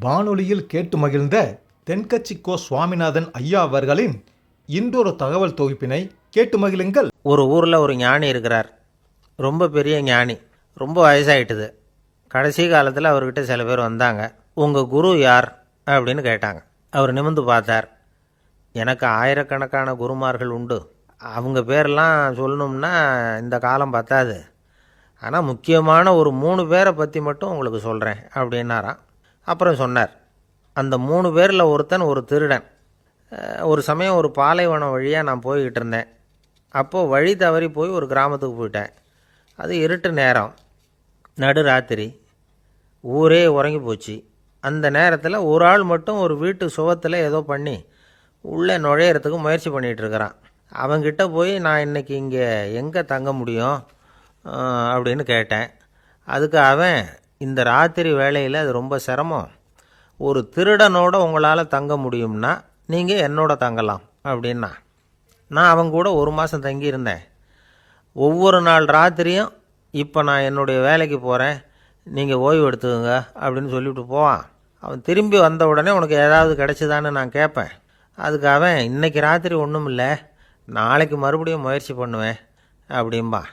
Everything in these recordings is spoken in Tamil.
வானொலியில் கேட்டு மகிழ்ந்த தென்கட்சி கோ சுவாமிநாதன் ஐயா அவர்களின் இன்றொரு தகவல் தொகுப்பினை கேட்டு மகிழுங்கள். ஒரு ஊரில் ஒரு ஞானி இருக்கிறார். ரொம்ப பெரிய ஞானி. ரொம்ப வயசாகிட்டுது. கடைசி காலத்தில் அவர்கிட்ட சில பேர் வந்தாங்க. உங்கள் குரு யார் அப்படின்னு கேட்டாங்க. அவர் நிமிர்ந்து பார்த்தார். எனக்கு ஆயிரக்கணக்கான குருமார்கள் உண்டு. அவங்க பேரெல்லாம் சொல்லணும்னா இந்த காலம் பத்தாது. ஆனால் முக்கியமான ஒரு 3 பேரை பற்றி மட்டும் உங்களுக்கு சொல்கிறேன் அப்படின்னாராம். அப்புறம் சொன்னார், அந்த 3 பேரில் ஒருத்தன் ஒரு திருடன். ஒரு சமயம் ஒரு பாலைவனம் வழியாக நான் போய்கிட்டு இருந்தேன். அப்போது வழி தவறி போய் ஒரு கிராமத்துக்கு போயிட்டேன். அது இருட்டு நேரம், நடுராத்திரி, ஊரே உறங்கி போச்சு. அந்த நேரத்தில் ஒரு ஆள் மட்டும் ஒரு வீட்டு சுவத்தில் ஏதோ பண்ணி உள்ளே நுழையிறதுக்கு முயற்சி பண்ணிகிட்ருக்கிறான். அவங்கிட்ட போய் நான் இன்றைக்கி இங்கே எங்கே தங்க முடியும் அப்படின்னு கேட்டேன். அதுக்கு அவன், இந்த ராத்திரி வேளையில் அது ரொம்ப சிரமம், ஒரு திருடனோட உங்களால் தங்க முடியும்னா நீங்கள் என்னோட தங்கலாம் அப்படின்னா. நான் அவங்க கூட 1 மாதம் தங்கியிருந்தேன். ஒவ்வொரு நாள் ராத்திரியும் இப்போ நான் என்னுடைய வேலைக்கு போகிறேன், நீங்கள் ஓய்வு எடுத்துக்கோங்க அப்படின்னு சொல்லிவிட்டு போவான். அவன் திரும்பி வந்த உடனே உனக்கு ஏதாவது கிடச்சிதான்னு நான் கேட்பேன். அதுக்கு அவன், இன்றைக்கி ராத்திரி ஒன்றும் இல்லை, நாளைக்கு மறுபடியும் முயற்சி பண்ணுவேன் அப்படின்பா.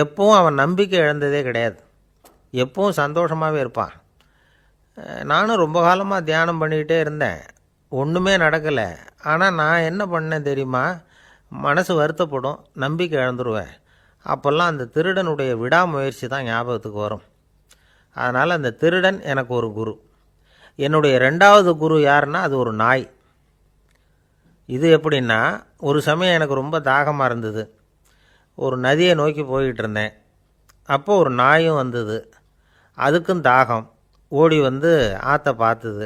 எப்பவும் அவன் நம்பிக்கை இழந்ததே கிடையாது. எப்பவும் சந்தோஷமாகவே இருப்பான். நானும் ரொம்ப காலமாக தியானம் பண்ணிக்கிட்டே இருந்தேன். ஒன்றுமே நடக்கலை. ஆனால் நான் என்ன பண்ணேன் தெரியுமா? மனசு வருத்தப்படும், நம்பிக்கை இழந்துருவேன். அப்போல்லாம் அந்த திருடனுடைய விடாமுயற்சி தான் ஞாபகத்துக்கு வரும். அதனால் அந்த திருடன் எனக்கு ஒரு குரு. என்னுடைய 2வது குரு யாருன்னா அது ஒரு நாய். இது எப்படின்னா, ஒரு சமயம் எனக்கு ரொம்ப தாகமாக இருந்தது. ஒரு நதியை நோக்கி போய்கிட்டு இருந்தேன். அப்போது ஒரு நாயும் வந்தது. அதுக்கும் தாகம். ஓடி வந்து ஆற்றை பார்த்துது.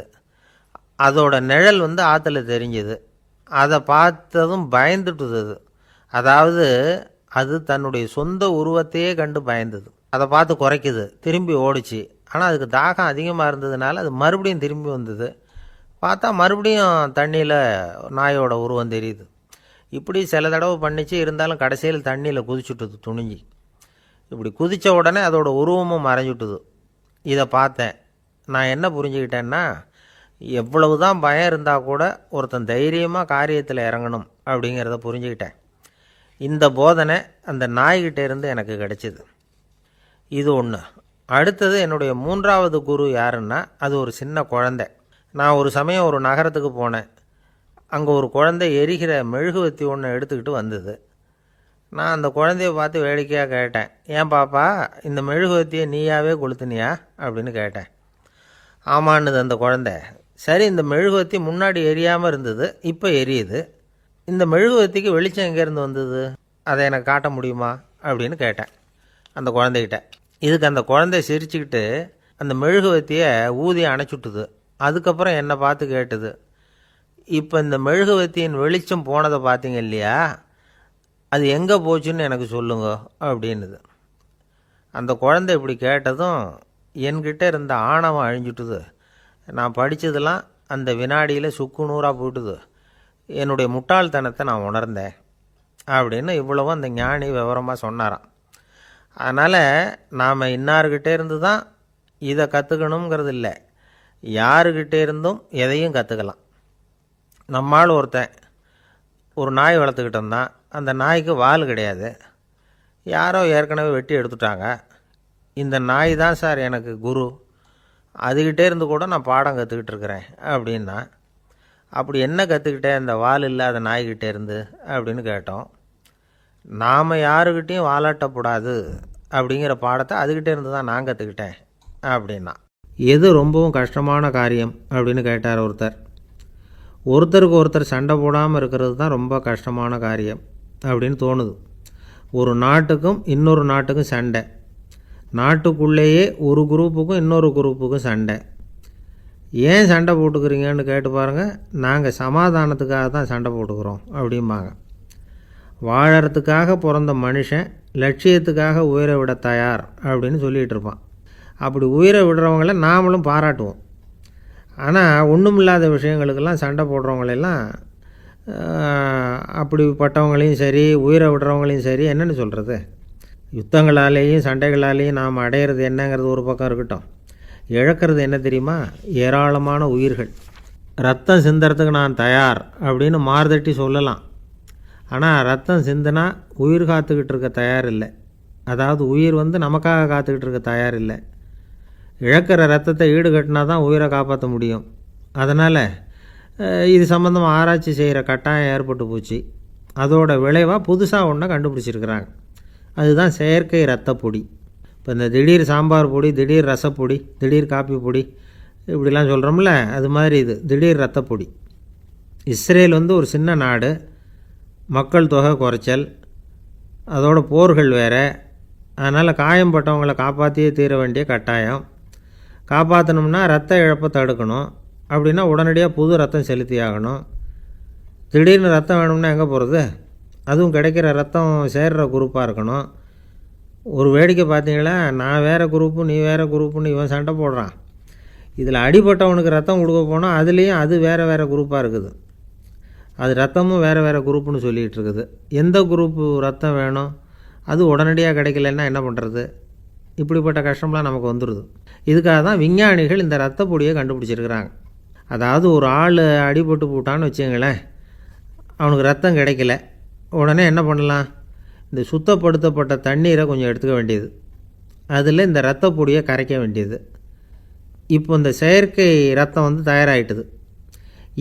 அதோட நிழல் வந்து ஆற்றுல தெரிஞ்சுது. அதை பார்த்ததும் பயந்துட்டுது. அதாவது அது தன்னுடைய சொந்த உருவத்தையே கண்டு பயந்தது. அதை பார்த்து குறைக்குது, திரும்பி ஓடிச்சு. ஆனால் அதுக்கு தாகம் அதிகமாக இருந்ததுனால அது மறுபடியும் திரும்பி வந்தது. பார்த்தா மறுபடியும் தண்ணியில் நாயோட உருவம் தெரியுது. இப்படி சில தடவை பண்ணிச்சு. இருந்தாலும் கடைசியில் தண்ணியில் குதிச்சுட்டுது துணிஞ்சி. இப்படி குதித்த உடனே அதோட உருவமும் மறைஞ்சுட்டுது. இதை பார்த்தேன். நான் என்ன புரிஞ்சுக்கிட்டேன்னா, எவ்வளவு தான் பயம் இருந்தால் கூட ஒருத்தன் தைரியமாக காரியத்தில் இறங்கணும் அப்படிங்கிறத புரிஞ்சுக்கிட்டேன். இந்த போதனை அந்த நாய்கிட்ட இருந்து எனக்கு கிடைச்சிது. இது ஒன்று. அடுத்தது, என்னுடைய 3வது குரு யாருன்னா அது ஒரு சின்ன குழந்தை. நான் ஒரு சமயம் ஒரு நகரத்துக்கு போனேன். அங்கே ஒரு குழந்தை எரிகிற மெழுகுவத்தி ஒன்று எடுத்துக்கிட்டு வந்தது. நான் அந்த குழந்தைய பார்த்து வேடிக்கையாக கேட்டேன், ஏன் பாப்பா, இந்த மெழுகுவத்தியை நீயாவே கொளுத்துனியா அப்படின்னு கேட்டேன். ஆமான்னுது அந்த குழந்தை. சரி, இந்த மெழுகுவத்தி முன்னாடி எரியாமல் இருந்தது, இப்போ எரியுது. இந்த மெழுகுவத்திக்கு வெளிச்சம் எங்கேருந்து வந்தது, அதை எனக்கு காட்ட முடியுமா அப்படின்னு கேட்டேன் அந்த குழந்தைகிட்ட. இதுக்கு அந்த குழந்தை சிரிச்சுக்கிட்டு அந்த மெழுகுவத்தியை ஊதி அணைச்சுட்டுது. அதுக்கப்புறம் என்னை பார்த்து கேட்டுது, இப்போ இந்த மெழுகுவத்தியின் வெளிச்சம் போனதை பார்த்தீங்க இல்லையா, அது எங்கே போச்சுன்னு எனக்கு சொல்லுங்க அப்படின்னுது. அந்த குழந்தை இப்படி கேட்டதும் என்கிட்ட இருந்த ஆணவம் அழிஞ்சுட்டுது. நான் படித்ததெல்லாம் அந்த வினாடியில் சுக்கு நூறாக போயிட்டுது. என்னுடைய முட்டாள்தனத்தை நான் உணர்ந்தேன் அப்படின்னு இவ்வளவும் அந்த ஞானி விவரமாக சொன்னாராம். அதனால் நாம் இன்னார்கிட்டே இருந்து தான் இதை கற்றுக்கணுங்கிறது இல்லை, யாருக்கிட்டே இருந்தும் எதையும் கற்றுக்கலாம். நம்மால் ஒருத்தன் ஒரு நாய் வளர்த்துக்கிட்டு இருந்தான். அந்த நாய்க்கு வால் கிடையாது. யாரோ ஏற்கனவே வெட்டி எடுத்துட்டாங்க. இந்த நாய் தான் சார் எனக்கு குரு, அதுக்கிட்டே இருந்து கூட நான் பாடம் கற்றுக்கிட்டு இருக்கிறேன் அப்படின்னா. அப்படி என்ன கற்றுக்கிட்டேன் அந்த வால் இல்லாத நாய்கிட்டே இருந்து அப்படின்னு கேட்டோம். நாம் யாருக்கிட்டேயும் வாலாட்டக்கூடாது அப்படிங்கிற பாடத்தை அதுக்கிட்டே இருந்து தான் நான் கற்றுக்கிட்டேன் அப்படின்னா. எது ரொம்பவும் கஷ்டமான காரியம் அப்படின்னு கேட்டார் ஒருத்தர். ஒருத்தருக்கு ஒருத்தர் சண்டை போடாமல் இருக்கிறது தான் ரொம்ப கஷ்டமான காரியம் அப்படின்னு தோணுது. ஒரு நாட்டுக்கும் இன்னொரு நாட்டுக்கும் சண்டை, நாட்டுக்குள்ளேயே ஒரு குரூப்புக்கும் இன்னொரு குரூப்புக்கும் சண்டை. ஏன் சண்டை போட்டுக்கிறீங்கன்னு கேட்டு பாருங்கள். நாங்கள் சமாதானத்துக்காக தான் சண்டை போட்டுக்கிறோம் அப்படிம்பாங்க. வாழறதுக்காக பிறந்த மனுஷன் லட்சியத்துக்காக உயிரை விட தயார் அப்படின்னு சொல்லிகிட்டு இருப்பான். அப்படி உயிரை விடுறவங்கள நாமளும் பாராட்டுவோம். ஆனால் ஒன்றுமில்லாத விஷயங்களுக்கெல்லாம் சண்டை போடுறவங்களெல்லாம், அப்படிப்பட்டவங்களையும் சரி உயிரை விடுறவங்களையும் சரி என்னென்னு சொல்கிறது, யுத்தங்களாலேயும் சண்டைகளாலேயும் நாம் அடையிறது என்னங்கிறது ஒரு பக்கம் இருக்கட்டும், இழக்கிறது என்ன தெரியுமா? ஏராளமான உயிர்கள். ரத்தம் சிந்துறதுக்கு நான் தயார் அப்படின்னு மார்தட்டி சொல்லலாம். ஆனால் ரத்தம் சிந்தினா உயிர் காத்துக்கிட்டு இருக்க தயார் இல்லை. அதாவது உயிர் நமக்காக காத்துக்கிட்டு இருக்க தயார் இல்லை. இழக்கிற ரத்தத்தை ஈடுகட்டினா தான் உயிரை காப்பாற்ற முடியும். அதனால் இது சம்மந்தமாக ஆராய்ச்சி செய்கிற கட்டாயம் ஏற்பட்டு போச்சு. அதோட விளைவாக புதுசாக ஒன்றை கண்டுபிடிச்சிருக்கிறாங்க. அதுதான் செயற்கை ரத்தப்பொடி. இப்போ இந்த திடீர் சாம்பார் பொடி, திடீர் ரசப்பொடி, திடீர் காப்பி பொடி இப்படிலாம் சொல்கிறோம்ல, அது மாதிரி இது திடீர் ரத்தப்பொடி. இஸ்ரேல் ஒரு சின்ன நாடு, மக்கள் தொகை குறைச்சல், அதோட போர்கள் வேறு. அதனால் காயம்பட்டவங்களை காப்பாற்றியே தீர வேண்டிய கட்டாயம். காப்பாற்றணும்னா ரத்த இழப்பை தடுக்கணும். அப்படின்னா உடனடியாக புது ரத்தம் செலுத்தி ஆகணும். திடீர்னு ரத்தம் வேணும்னா எங்கே போகிறது? அதுவும் கிடைக்கிற ரத்தம் சேர்கிற குரூப்பாக இருக்கணும். ஒரு வேடிக்கை பார்த்தீங்களா, நான் வேறு குரூப்பு நீ வேறு குரூப்புன்னு இவன் சண்டை போடுறான். இதில் அடிபட்டவனுக்கு ரத்தம் கொடுக்க போனால் அதுலேயும் அது வேறு வேறு குரூப்பாக இருக்குது. அது ரத்தமும் வேறு வேறு குரூப்புன்னு சொல்லிகிட்டு இருக்குது. எந்த குரூப்பு ரத்தம் வேணும்? அது உடனடியாக கிடைக்கலன்னா என்ன பண்ணுறது? இப்படிப்பட்ட கஷ்டம்லாம் நமக்கு வந்துடுது. இதுக்காக தான் விஞ்ஞானிகள் இந்த ரத்த பொடியை கண்டுபிடிச்சிருக்கிறாங்க. அதாவது ஒரு ஆள் அடிபட்டு போட்டான்னு வச்சுங்களேன், அவனுக்கு ரத்தம் கிடைக்கல. உடனே என்ன பண்ணலாம்? இந்த சுத்தப்படுத்தப்பட்ட தண்ணீரை கொஞ்சம் எடுத்துக்க வேண்டியது, அதில் இந்த ரத்த பொடியை கரைக்க வேண்டியது. இப்போ இந்த செயற்கை ரத்தம் தயாராகிட்டுது.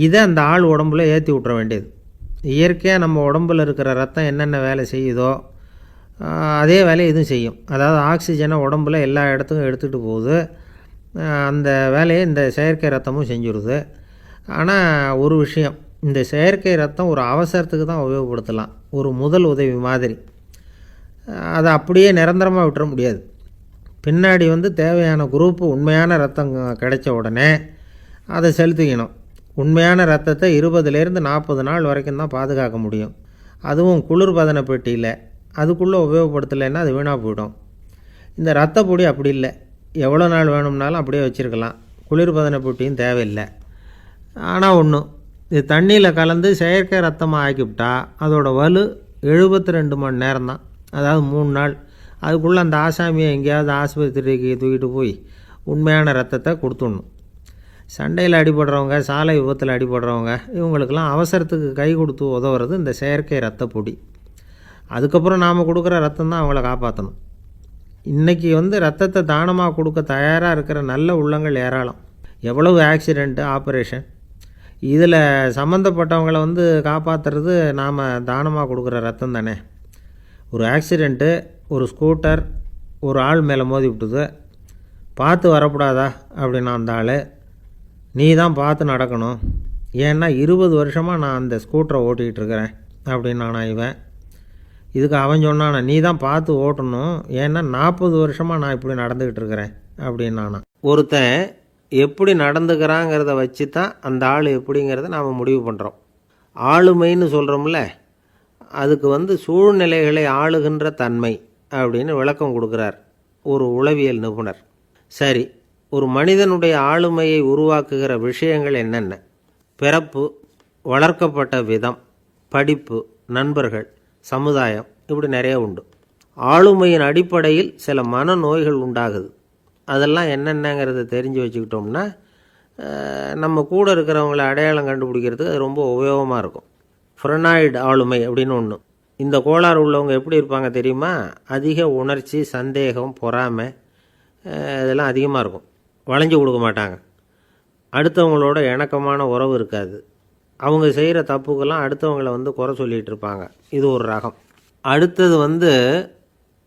இதை அந்த ஆள் உடம்புல ஏற்றி விட்ற வேண்டியது. இயற்கையாக நம்ம உடம்பில் இருக்கிற ரத்தம் என்னென்ன வேலை செய்யுதோ அதே வேலையை இதுவும் செய்யும். அதாவது ஆக்சிஜனை உடம்பில் எல்லா இடத்துக்கும் எடுத்துகிட்டு போகுது. அந்த வேலையை இந்த செயற்கை ரத்தமும் செஞ்சுருது. ஆனால் ஒரு விஷயம், இந்த செயற்கை ரத்தம் ஒரு அவசரத்துக்கு தான் உபயோகப்படுத்தலாம், ஒரு முதல் உதவி மாதிரி. அதை அப்படியே நிரந்தரமாக விட்டுற முடியாது. பின்னாடி தேவையான குரூப்பு உண்மையான ரத்தம் கிடைச்ச உடனே அதை செலுத்திக்கணும். உண்மையான ரத்தத்தை 20லேருந்து 40 நாள் வரைக்கும் தான் பாதுகாக்க முடியும். அதுவும் குளிர்பதன பெட்டியில். அதுக்குள்ளே உபயோகப்படுத்தலைன்னா அது வீணாக போயிடும். இந்த ரத்த பொடி அப்படி இல்லை, எவ்வளோ நாள் வேணும்னாலும் அப்படியே வச்சுருக்கலாம். குளிர்பதன பெட்டியும் தேவையில்லை. ஆனால் ஒன்று, இது தண்ணியில் கலந்து செயற்கை ரத்தமாக ஆக்கிவிட்டா அதோட வலு 72 மணி நேரம் தான். அதாவது 3 நாள். அதுக்குள்ளே அந்த ஆசாமியை எங்கேயாவது ஆஸ்பத்திரிக்கு தூக்கிட்டு போய் உண்மையான ரத்தத்தை கொடுத்துடணும். சண்டையில் அடிபடுறவங்க, சாலை விபத்தில் அடிபடுறவங்க, இவங்களுக்கெல்லாம் அவசரத்துக்கு கை கொடுத்து உதவுறது இந்த செயற்கை ரத்த பொடி. அதுக்கப்புறம் நாம் கொடுக்குற ரத்தம் தான் அவங்கள காப்பாற்றணும். இன்றைக்கி ரத்தத்தை தானமாக கொடுக்க தயாராக இருக்கிற நல்ல உள்ளங்கள் ஏராளம். எவ்வளவு ஆக்சிடெண்ட்டு, ஆப்ரேஷன், இதில் சம்மந்தப்பட்டவங்களை காப்பாற்றுறது நாம் தானமாக கொடுக்குற ரத்தம் தானே. ஒரு ஆக்சிடெண்ட்டு, ஒரு ஸ்கூட்டர் ஒரு ஆள் மேலே மோதி விட்டுது, பார்த்து வரக்கூடாதா அப்படின்னா அந்த ஆள், நீ தான் பார்த்து நடக்கணும், ஏன்னா 20 வருஷமாக நான் அந்த ஸ்கூட்டரை ஓட்டிகிட்டு இருக்கிறேன் அப்படின்னானா இவன். இதுக்கு அவன் சொன்னானா, நீ தான் பார்த்து ஓட்டணும், ஏன்னா 40 வருஷமாக நான் இப்படி நடந்துக்கிட்டு இருக்கிறேன் அப்படின்னானா. ஒருத்தன் எப்படி நடந்துக்கிறாங்கிறத வச்சு தான் அந்த ஆள் எப்படிங்கிறத நாம் முடிவு பண்ணுறோம். ஆளுமைன்னு சொல்கிறோம்ல, அதுக்கு சூழ்நிலைகளை ஆளுகின்ற தன்மை அப்படின்னு விளக்கம் கொடுக்குறார் ஒரு உளவியல் நிபுணர். சரி, ஒரு மனிதனுடைய ஆளுமையை உருவாக்குகிற விஷயங்கள் என்னென்ன? பிறப்பு, வளர்க்கப்பட்ட விதம், படிப்பு, நண்பர்கள், சமுதாயம், இப்படி நிறைய உண்டு. ஆளுமையின் அடிப்படையில் சில மனநோய்கள் உண்டாகுது. அதெல்லாம் என்னென்னங்கிறத தெரிஞ்சு வச்சுக்கிட்டோம்னா நம்ம கூட இருக்கிறவங்கள அடையாளம் கண்டுபிடிக்கிறதுக்கு அது ரொம்ப உபயோகமாக இருக்கும். ஃப்ரெனாய்டு ஆளுமை அப்படின்னு ஒன்று. இந்த கோளாறு உள்ளவங்க எப்படி இருப்பாங்க தெரியுமா? அதிக உணர்ச்சி, சந்தேகம், பொறாமை இதெல்லாம் அதிகமாக இருக்கும். வளைஞ்சு கொடுக்க மாட்டாங்க. அடுத்தவங்களோட இணக்கமான உறவு இருக்காது. அவங்க செய்கிற தப்புக்கெல்லாம் அடுத்தவங்களை குறை சொல்லிகிட்டு இருப்பாங்க. இது ஒரு ரகம். அடுத்தது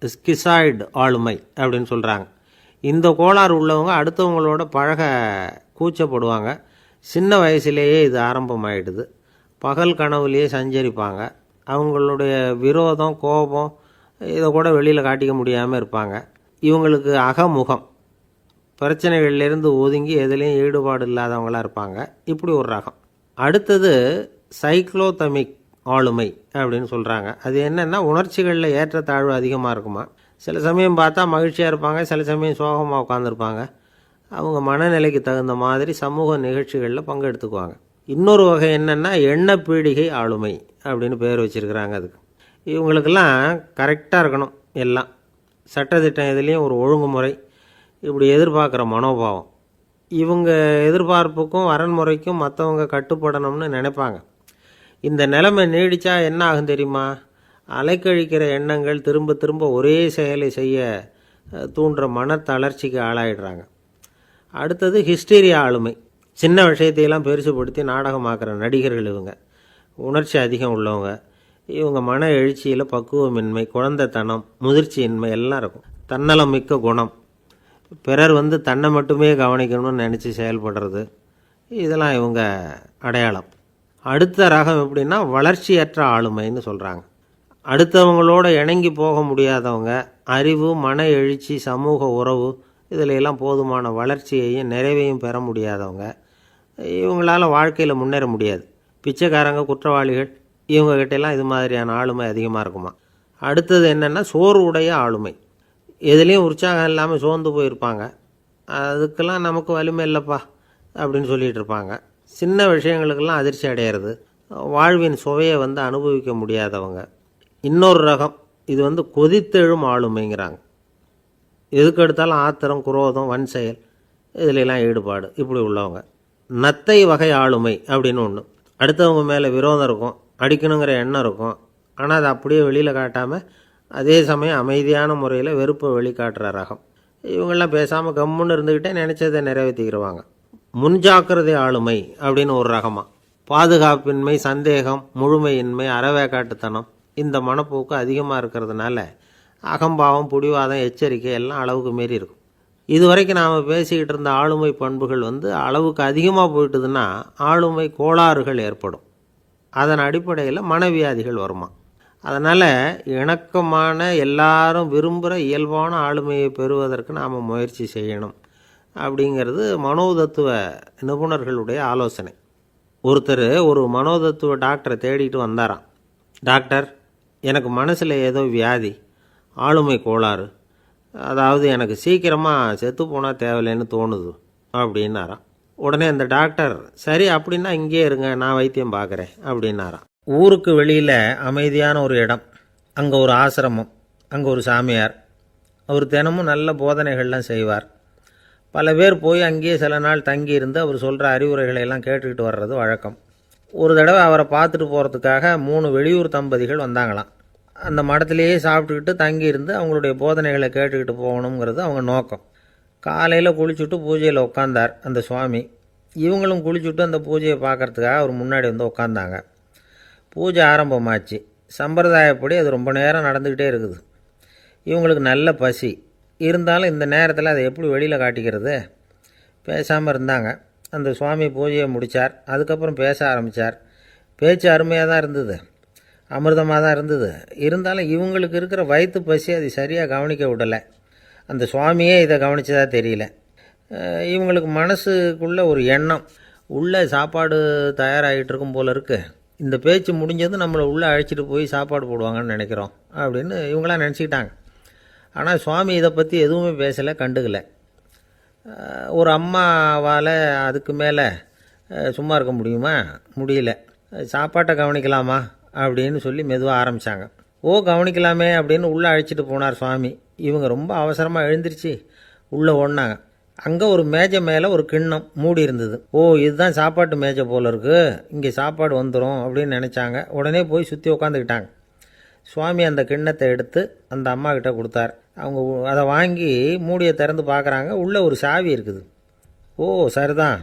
ஸ்கிசாய்டு ஆளுமை அப்படின்னு சொல்கிறாங்க. இந்த கோளாறு உள்ளவங்க அடுத்தவங்களோட பழக கூச்சப்படுவாங்க. சின்ன வயசுலேயே இது ஆரம்பமாயிடுது. பகல் கனவுலேயே சஞ்சரிப்பாங்க. அவங்களுடைய விரோதம், கோபம் இதை கூட வெளியில் காட்டிக்க முடியாமல் இருப்பாங்க. இவங்களுக்கு அகமுகம், பிரச்சனைகள்லேருந்து ஒதுங்கி எதுலேயும் ஈடுபாடு இல்லாதவங்களாக இருப்பாங்க. இப்படி ஒரு ரகம். அடுத்தது சைக்ளோதமிக் ஆளுமை அப்படின்னு சொல்கிறாங்க. அது என்னென்னா, உணர்ச்சிகளில் ஏற்றத்தாழ்வு அதிகமாக இருக்குமா. சில சமயம் பார்த்தா மகிழ்ச்சியாக இருப்பாங்க, சில சமயம் சோகமாக உட்காந்துருப்பாங்க. அவங்க மனநிலைக்கு தகுந்த மாதிரி சமூக நிகழ்ச்சிகளில் பங்கெடுத்துக்குவாங்க. இன்னொரு வகை என்னென்னா எண்ணப்பீடிகை ஆளுமை அப்படின்னு பேர் வச்சுருக்கிறாங்க. அதுக்கு இவங்களுக்கெல்லாம் கரெக்டாக இருக்கணும், எல்லாம் சட்டத்திட்டம், இதுலேயும் ஒரு ஒழுங்குமுறை, இப்படி எதிர்பார்க்குற மனோபாவம். இவங்க எதிர்பார்ப்புக்கும் வரன்முறைக்கும் மற்றவங்க கட்டுப்படணும்னு நினைப்பாங்க. இந்த நிலைமை நீடித்தா என்ன ஆகும் தெரியுமா? அலைக்கழிக்கிற எண்ணங்கள் திரும்ப திரும்ப ஒரே செயலை செய்ய தூண்டுற மனத்தளர்ச்சிக்கு ஆளாயிடுறாங்க. அடுத்தது ஹிஸ்டீரியா ஆளுமை. சின்ன விஷயத்தையெல்லாம் பெருசுப்படுத்தி நாடகமாக்குற நடிகர்கள் இவங்க. உணர்ச்சி அதிகம் உள்ளவங்க. இவங்க மன எழுச்சியில் பக்குவமின்மை, குழந்தைத்தனம், முதிர்ச்சியின்மை எல்லாம் இருக்கும். தன்னலம் மிக்க குணம். பிறர் தன்னை மட்டுமே கவனிக்கணும்னு நினச்சி செயல்படுறது, இதெல்லாம் இவங்க அடையாளம். அடுத்த ரகம் எப்படின்னா வளர்ச்சியற்ற ஆளுமைன்னு சொல்கிறாங்க. அடுத்தவங்களோட இணங்கி போக முடியாதவங்க, அறிவு, மன எழுச்சி, சமூக உறவு இதில் எல்லாம் போதுமான வளர்ச்சியையும் நிறைவையும் பெற முடியாதவங்க. இவங்களால வாழ்க்கையில் முன்னேற முடியாது. பிச்சைக்காரங்க, குற்றவாளிகள் இவங்ககிட்டெல்லாம் இது மாதிரியான ஆளுமை அதிகமாக இருக்குமா. அடுத்தது என்னென்னா சோர்வுடைய ஆளுமை. எதுலேயும் உற்சாகம் இல்லாமல் சோர்ந்து போயிருப்பாங்க. அதுக்கெல்லாம் நமக்கு வலிமை இல்லைப்பா அப்படின்னு சொல்லிகிட்டு இருப்பாங்க. சின்ன விஷயங்களுக்கெல்லாம் அதிர்ச்சி அடையிறது, வாழ்வின் சுவையை அனுபவிக்க முடியாதவங்க. இன்னொரு ரகம் இது கொதித்தெழும் ஆளுமைங்கிறாங்க. எதுக்கு எடுத்தாலும் ஆத்திரம், குரோதம், வன் செயல் இதிலெல்லாம் ஈடுபாடு இப்படி உள்ளவங்க. நத்தை வகை ஆளுமை அப்படின்னு ஒன்று. அடுத்தவங்க மேலே விரோதம் இருக்கும், அடிக்கணுங்கிற எண்ணம் இருக்கும். ஆனால் அதை அப்படியே வெளியில் காட்டாமல் அதே சமயம் அமைதியான முறையில் வெறுப்பை வெளிக்காட்டுற ரகம். இவங்கெல்லாம் பேசாமல் கம்முன்னு இருந்துக்கிட்டே நினச்சதை நிறைவேற்றிக்கிடுவாங்க. முன்ஜாக்கிரதை ஆளுமை அப்படின்னு ஒரு ரகமாக. பாதுகாப்பின்மை, சந்தேகம், முழுமையின்மை, அறவேக்காட்டுத்தனம் இந்த மனப்போக்கு அதிகமாக இருக்கிறதுனால அகம்பாவம், புடிவாதம், எச்சரிக்கை எல்லாம் அளவுக்கு மீறி இருக்கும். இதுவரைக்கும் நாம் பேசிக்கிட்டு இருந்த ஆளுமை பண்புகள் அளவுக்கு அதிகமாக போயிட்டுதுன்னா ஆளுமை கோளாறுகள் ஏற்படும். அதன் அடிப்படையில் மனவியாதிகள் வருமா. அதனால் இணக்கமான, எல்லாரும் விரும்புகிற இயல்பான ஆளுமையை பெறுவதற்கு நாம் முயற்சி செய்யணும் அப்படிங்கிறது மனோதத்துவ நிபுணர்களுடைய ஆலோசனை. ஒருத்தர் ஒரு மனோதத்துவ டாக்டரை தேடிட்டு வந்தாராம். டாக்டர், எனக்கு மனசில் ஏதோ வியாதி, ஆளுமை கோளாறு, அதாவது எனக்கு சீக்கிரமாக செத்து போனால் தேவையில்லைன்னு தோணுது அப்படின்னாராம். உடனே அந்த டாக்டர், சரி அப்படின்னா இங்கே இருங்க, நான் வைத்தியம் பார்க்குறேன் அப்படின்னாராம். ஊருக்கு வெளியில் அமைதியான ஒரு இடம், அங்கே ஒரு ஆசிரமம், அங்கே ஒரு சாமியார். அவர் தினமும் நல்ல போதனைகள்லாம் செய்வார். பல பேர் போய் அங்கேயே சில நாள் தங்கி இருந்து அவர் சொல்கிற அறிவுரைகளை எல்லாம் கேட்டுக்கிட்டு வர்றது வழக்கம். ஒரு தடவை அவரை பார்த்துட்டு போகிறதுக்காக 3 வெளியூர் தம்பதிகள் வந்தாங்களாம். அந்த மடத்திலேயே சாப்பிட்டுக்கிட்டு தங்கியிருந்து அவங்களுடைய போதனைகளை கேட்டுக்கிட்டு போகணுங்கிறது அவங்க நோக்கம். காலையில் குளிச்சுட்டு பூஜையில் உட்காந்தார் அந்த சுவாமி. இவங்களும் குளிச்சுட்டு அந்த பூஜையை பார்க்குறதுக்காக அவர் முன்னாடி உட்காந்தாங்க. பூஜை ஆரம்பமாச்சு. சம்பிரதாயப்படி அது ரொம்ப நேரம் நடந்துக்கிட்டே இருக்குது. இவங்களுக்கு நல்ல பசி இருந்தாலும் இந்த நேரத்தில் அதை எப்படி வெளியில் காட்டிக்கிறது? பேசாமல் இருந்தாங்க. அந்த சுவாமி பூஜையை முடித்தார். அதுக்கப்புறம் பேச ஆரம்பித்தார். பேச்சு அருமையாக தான் இருந்தது, அமிர்தமாக தான் இருந்தது. இருந்தாலும் இவங்களுக்கு இருக்கிற வயிற்று பசி அது சரியாக கவனிக்க விடலை. அந்த சுவாமியே இதை கவனித்ததா தெரியல. இவங்களுக்கு மனசுக்குள்ளே ஒரு எண்ணம், உள்ளே சாப்பாடு தயாராகிட்டு இருக்கும் போல இருக்குது, இந்த பேச்சு முடிஞ்சது நம்மளை உள்ளே அழைச்சிட்டு போய் சாப்பாடு போடுவாங்கன்னு நினைக்கிறோம் அப்படின்னு இவங்களாம் நினச்சிக்கிட்டாங்க. ஆனால் சுவாமி இதை பற்றி எதுவுமே பேசலை, கண்டுக்கலை. ஒரு அம்மாவால் அதுக்கு மேலே சும்மா இருக்க முடியுமா? முடியல. சாப்பாட்டை கவனிக்கலாமா அப்படின்னு சொல்லி மெதுவாக ஆரம்பித்தாங்க. கவனிக்கலாமே அப்படின்னு உள்ளே அழைச்சிட்டு போனார் சுவாமி. இவங்க ரொம்ப அவசரமாக எழுந்திரிச்சு உள்ளே ஓடினாங்க. அங்கே ஒரு மேஜை மேலே ஒரு கிண்ணம் மூடி இருந்தது. இதுதான் சாப்பாட்டு மேஜை போல் இருக்குது, இங்கே சாப்பாடு வந்துடும் அப்படின்னு நினச்சாங்க. உடனே போய் சுற்றி உட்காந்துக்கிட்டாங்க. சுவாமி அந்த கிண்ணத்தை எடுத்து அந்த அம்மா கிட்ட கொடுத்தார். அவங்க அதை வாங்கி மூடியை திறந்து பார்க்குறாங்க. உள்ளே ஒரு சாவி இருக்குது. சரிதான்,